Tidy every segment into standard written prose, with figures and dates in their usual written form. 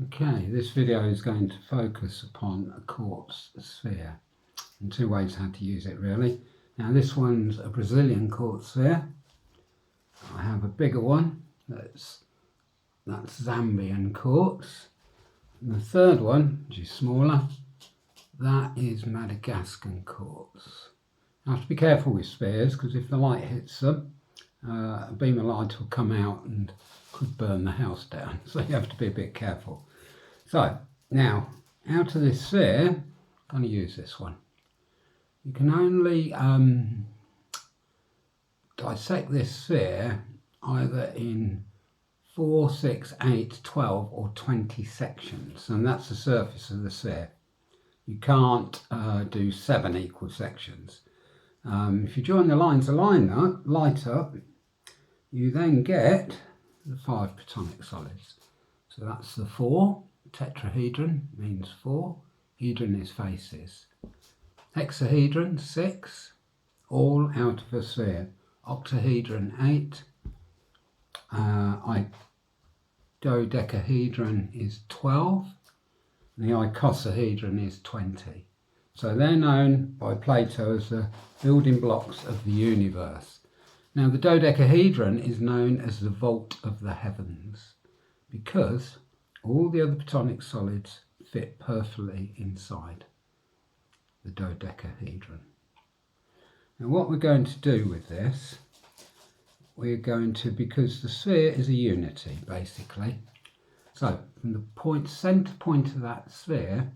Okay, this video is going to focus upon a quartz sphere and two ways how to use it really. Now this one's a Brazilian quartz sphere. I have a bigger one, that's Zambian quartz. And the third one, which is smaller, that is Madagascan quartz. You have to be careful with spheres because if the light hits them, a beam of light will come out and could burn the house down, so you have to be a bit careful. So now out of this sphere, I'm going to use this one. You can only dissect this sphere either in 4, 6, 8, 12 or 20 sections, and that's the surface of the sphere. You can't do 7 equal sections. If you join the lines of light up, you then get the 5 platonic solids. So that's the 4, tetrahedron means 4, hedron is faces. Hexahedron 6, all out of a sphere. Octahedron 8, dodecahedron is 12, and the icosahedron is 20. So they're known by Plato as the building blocks of the universe. Now the dodecahedron is known as the vault of the heavens because all the other platonic solids fit perfectly inside the dodecahedron. Now what we're going to do with this, we're going to, because the sphere is a unity basically, so from the centre point of that sphere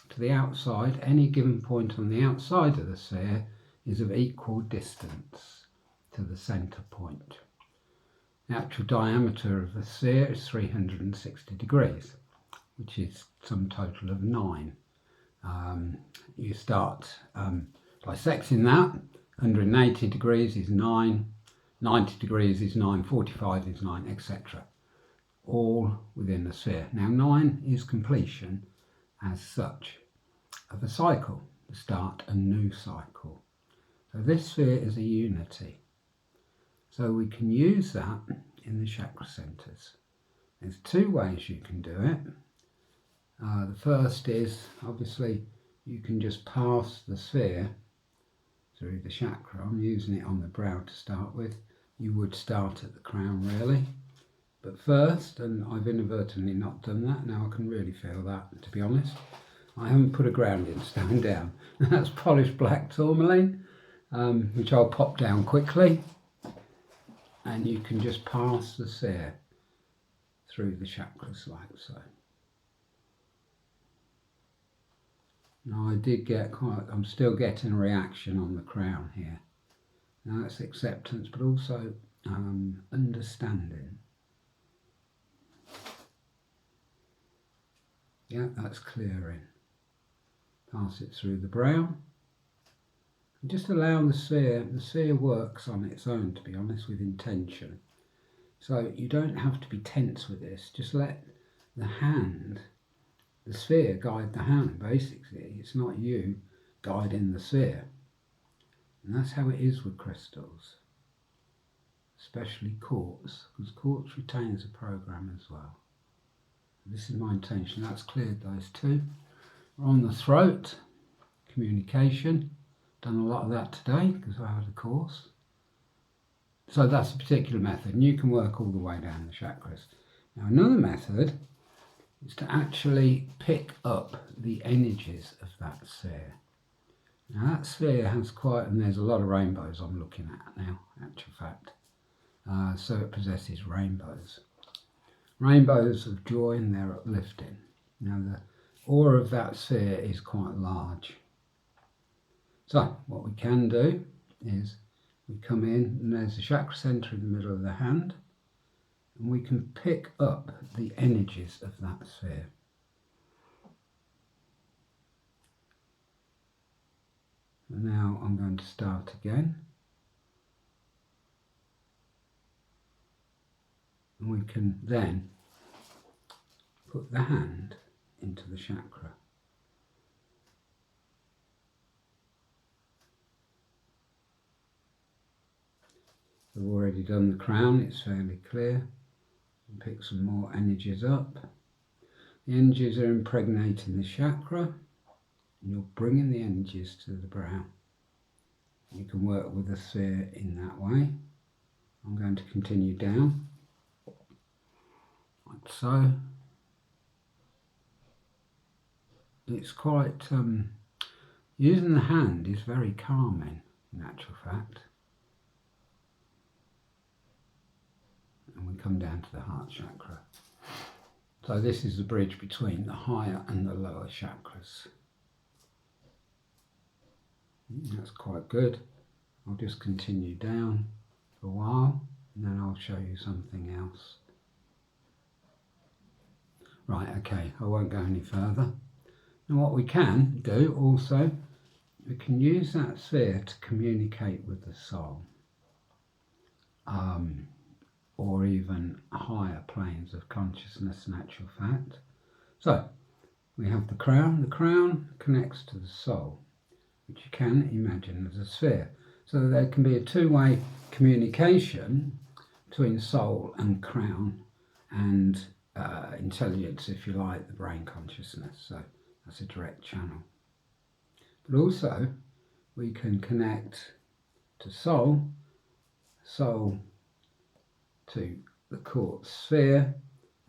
to the outside, any given point on the outside of the sphere is of equal distance to the centre point. The actual diameter of the sphere is 360 degrees, which is some total of 9. You start dissecting that. 180 degrees is 9, 90 degrees is 9, 45 is 9, etc. All within the sphere. Now 9 is completion as such of a cycle, to start a new cycle. So this sphere is a unity. So we can use that in the chakra centres. There's 2 ways you can do it. The first is, obviously, you can just pass the sphere through the chakra. I'm using it on the brow to start with. You would start at the crown really. But first, and I've inadvertently not done that, now I can really feel that, to be honest. I haven't put a grounding stone down. That's polished black tourmaline, which I'll pop down quickly. And you can just pass the sphere through the chakras like so. Now I did get I'm still getting a reaction on the crown here. Now that's acceptance, but also understanding. Yeah, that's clearing. Pass it through the brow. Just allow the sphere works on its own, to be honest, with intention. So you don't have to be tense with this, just let the sphere guide the hand, basically. It's not you guiding the sphere. And that's how it is with crystals, especially quartz, because quartz retains a program as well. This is my intention. That's cleared those 2. We're on the throat, communication. Done a lot of that today because I had a course. So that's a particular method, and you can work all the way down the chakras. Now another method is to actually pick up the energies of that sphere. Now that sphere has and there's a lot of rainbows I'm looking at now, actual fact. So it possesses rainbows. Rainbows of joy, and they're uplifting. Now the aura of that sphere is quite large. So what we can do is we come in, and there's a chakra centre in the middle of the hand, and we can pick up the energies of that sphere. And now I'm going to start again. And we can then put the hand into the chakra. I've already done the crown, it's fairly clear. Pick some more energies up. The energies are impregnating the chakra, and you're bringing the energies to the brow. You can work with the sphere in that way. I'm going to continue down, like so. It's quite, using the hand is very calming, in actual fact. And we come down to the heart chakra. So this is the bridge between the higher and the lower chakras. That's quite good. I'll just continue down for a while, and then I'll show you something else. Right, okay, I won't go any further. And what we can do also, we can use that sphere to communicate with the soul, or even higher planes of consciousness in actual fact. So, we have the crown. The crown connects to the soul, which you can imagine as a sphere. So there can be a two-way communication between soul and crown and intelligence, if you like, the brain consciousness. So that's a direct channel. But also we can connect to soul, soul to the quartz sphere,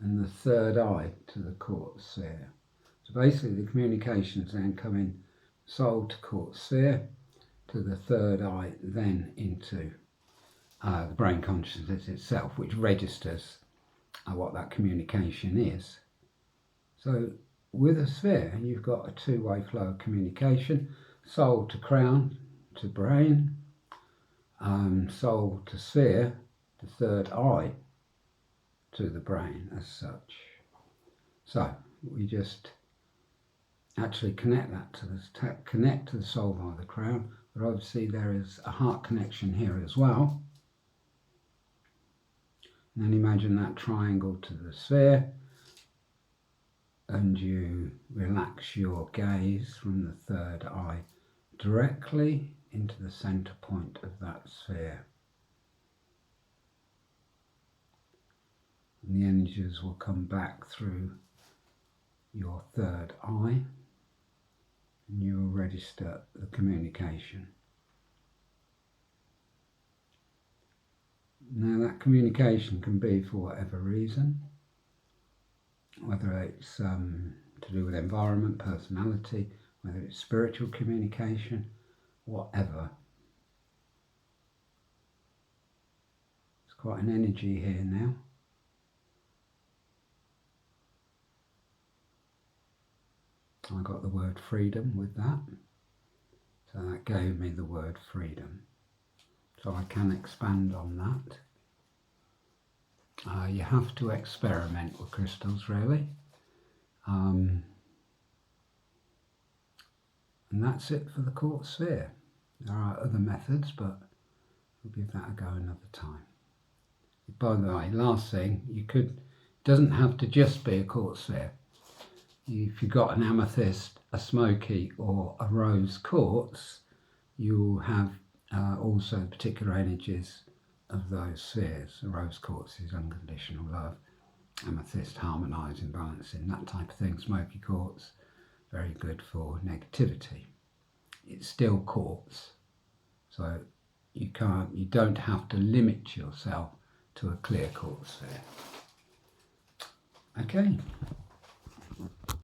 and the third eye to the quartz sphere. So basically the communications then come in soul to quartz sphere, to the third eye, then into the brain consciousness itself, which registers what that communication is. So with a sphere, you've got a two-way flow of communication, soul to crown to brain, soul to sphere, the third eye to the brain as such. So we just actually connect that to the soul via the crown, but obviously there is a heart connection here as well. And then imagine that triangle to the sphere, and you relax your gaze from the third eye directly into the center point of that sphere. And the energies will come back through your third eye, and you will register the communication. Now that communication can be for whatever reason, whether it's to do with environment, personality, whether it's spiritual communication, whatever. There's quite an energy here now. I got the word freedom with that, so that gave me the word freedom. So I can expand on that. You have to experiment with crystals, really. And that's it for the quartz sphere. There are other methods, but we'll give that a go another time. By the way, last thing, it doesn't have to just be a quartz sphere. If you've got an amethyst, a smoky, or a rose quartz, you'll have also particular energies of those spheres. The rose quartz is unconditional love, amethyst harmonising, balancing, that type of thing. Smoky quartz, very good for negativity. It's still quartz, so you don't have to limit yourself to a clear quartz sphere. Okay.